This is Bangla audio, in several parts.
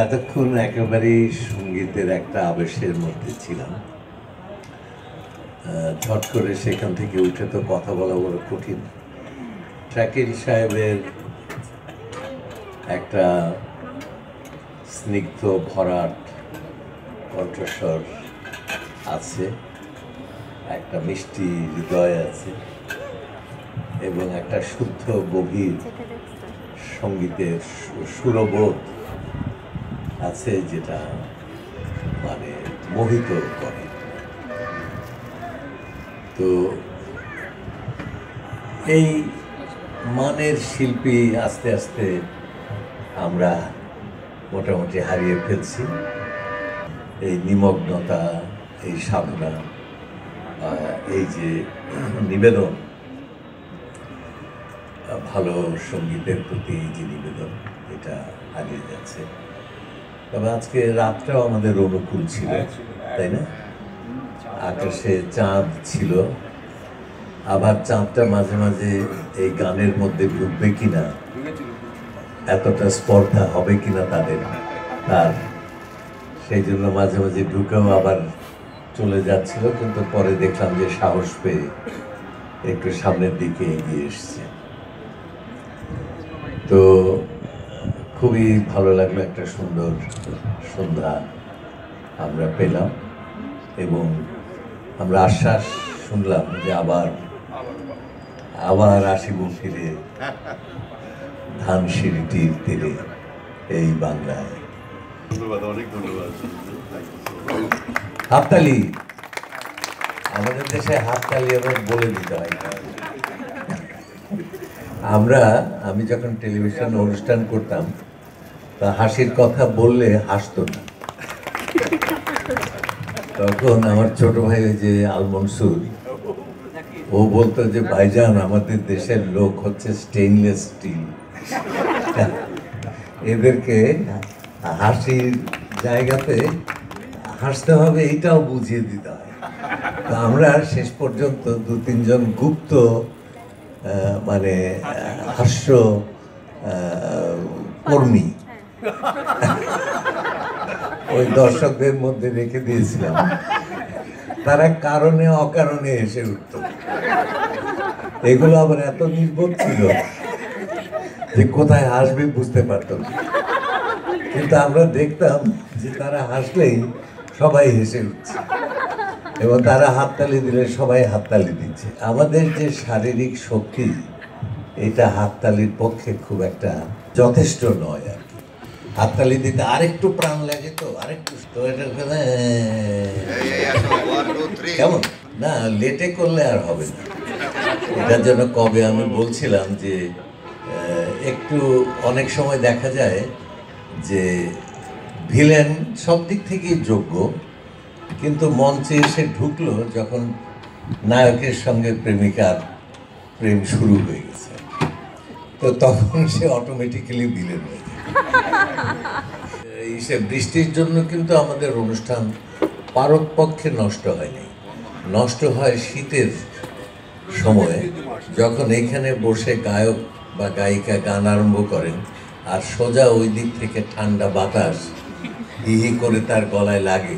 এতক্ষণ একেবারেই সঙ্গীতের একটা আবেশের মধ্যে ছিলাম। ঝট করে সেখান থেকে উঠে তো কথা বলা বড় কঠিন। শাকিল সাহেবের একটা স্নিগ্ধ ভরাট কণ্ঠস্বর আছে, একটা মিষ্টি হৃদয় আছে এবং একটা শুদ্ধ গভীর সঙ্গীতের সুরবোধ আছে, যেটা মানে মোহিত করে। তো এই মানের শিল্পী আস্তে আস্তে আমরা মোটামুটি হারিয়ে ফেলছি। এই নিমগ্নতা, এই সাধনা, এই যে নিবেদন, ভালো সঙ্গীতের প্রতি যে নিবেদন, এটা হারিয়ে যাচ্ছে। তবে আজকে রাতটাও আমাদের অনুকূল ছিল, তাই না? আকাশে চাঁদ ছিল, আবার চাঁদটা মাঝে মাঝে এই গানের মধ্যে ঢুকবে কিনা, এতটা স্পর্ধা হবে কিনা তার সেই জন্য মাঝে মাঝে ঢুকেও আবার চলে যাচ্ছিল, কিন্তু পরে দেখলাম যে সাহস পেয়ে একটু সামনের দিকে এগিয়ে এসছে। তো খুবই ভালো লাগলো, একটা সুন্দর সন্ধ্যা আমরা পেলাম এবং আমরা আশ্বাস শুনলাম যে আবার আসিব ফিরে ধানসিঁড়িটির তীরে এই বাংলায়। ধন্যবাদ, অনেক ধন্যবাদ। হাততালি, আমাদের দেশে হাততালি আবার বলে দিতে হয়। আমি যখন টেলিভিশন অনুষ্ঠান করতাম, তা হাসির কথা বললে হাসতো না। তখন আমার ছোট ভাই যে আল মনসুর, ও বলতো যে ভাইজান, আমাদের দেশের লোক হচ্ছে স্টেইনলেস স্টিল, এদেরকে হাসির জায়গাতে হাসতে হবে এইটাও বুঝিয়ে দিতে হয়। তো আমরা শেষ পর্যন্ত 2-3 জন গুপ্ত মানে হাস্য কর্মী ওই দর্শকদের মধ্যে রেখে দিয়েছিলাম, তারা কারণে অকারণে এসে উঠত। এগুলো আবার এত নির্বোধ ছিল যে কোথায় হাসবে বুঝতে পারত না, কিন্তু আমরা দেখতাম যে তারা হাসলেই সবাই হেসে উঠছে এবং তারা হাততালি দিলে সবাই হাততালি দিচ্ছে। আমাদের যে শারীরিক শক্তি, এটা হাততালির পক্ষে খুব একটা যথেষ্ট নয় আর কি। হাততালি দিতে আরেকটু প্রাণ লাগে, তো আরেকটু কেমন না, লেটে করলে আর হবে না। এটার জন্য কবে আমি বলছিলাম যে একটু অনেক সময় দেখা যায় যে ভিলেন সব দিক থেকেই যোগ্য, কিন্তু মঞ্চে এসে ঢুকলো যখন নায়কের সঙ্গে প্রেমিকার প্রেম শুরু হয়ে গেছে, তো তখন সে অটোমেটিক্যালি ভিলেন হয়ে যায়। এই বৃষ্টির জন্য কিন্তু আমাদের অনুষ্ঠান পারতপক্ষে নষ্ট হয়নি, নষ্ট হয় শীতের সময়ে, যখন এখানে বসে গায়ক বা গায়িকা গান আরম্ভ করেন আর সোজা ওই দিক থেকে ঠান্ডা বাতাস হিহি করে তার গলায় লাগে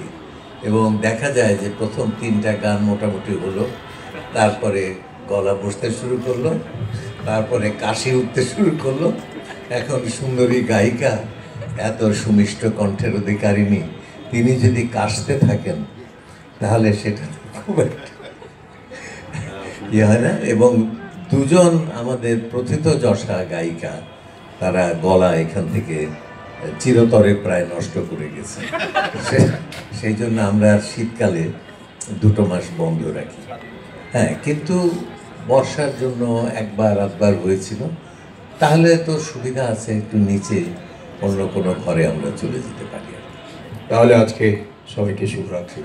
এবং দেখা যায় যে প্রথম 3টা গান মোটামুটি হলো, তারপরে গলা বসতে শুরু করলো, তারপরে কাশি উঠতে শুরু করলো। এখন সুন্দরী গায়িকা, এত সুমিষ্ট কণ্ঠের অধিকারিণী, তিনি যদি কাশতে থাকেন তাহলে সেটা খুব একটা ইয়ে হয় না। এবং 2জন আমাদের প্রথিতযশা গায়িকা, তারা গলা এখান থেকে চিরতরে প্রায় নষ্ট করে গেছে। সেই জন্য আমরা শীতকালে 2 মাস বন্ধ রাখি। হ্যাঁ, কিন্তু বর্ষার জন্য 1-2বার হয়েছিল, তাহলে তো সুবিধা আছে, একটু নিচে অন্য কোনো ঘরে আমরা চলে যেতে পারি। তাহলে আজকে সবাইকে শুভরাত্রি।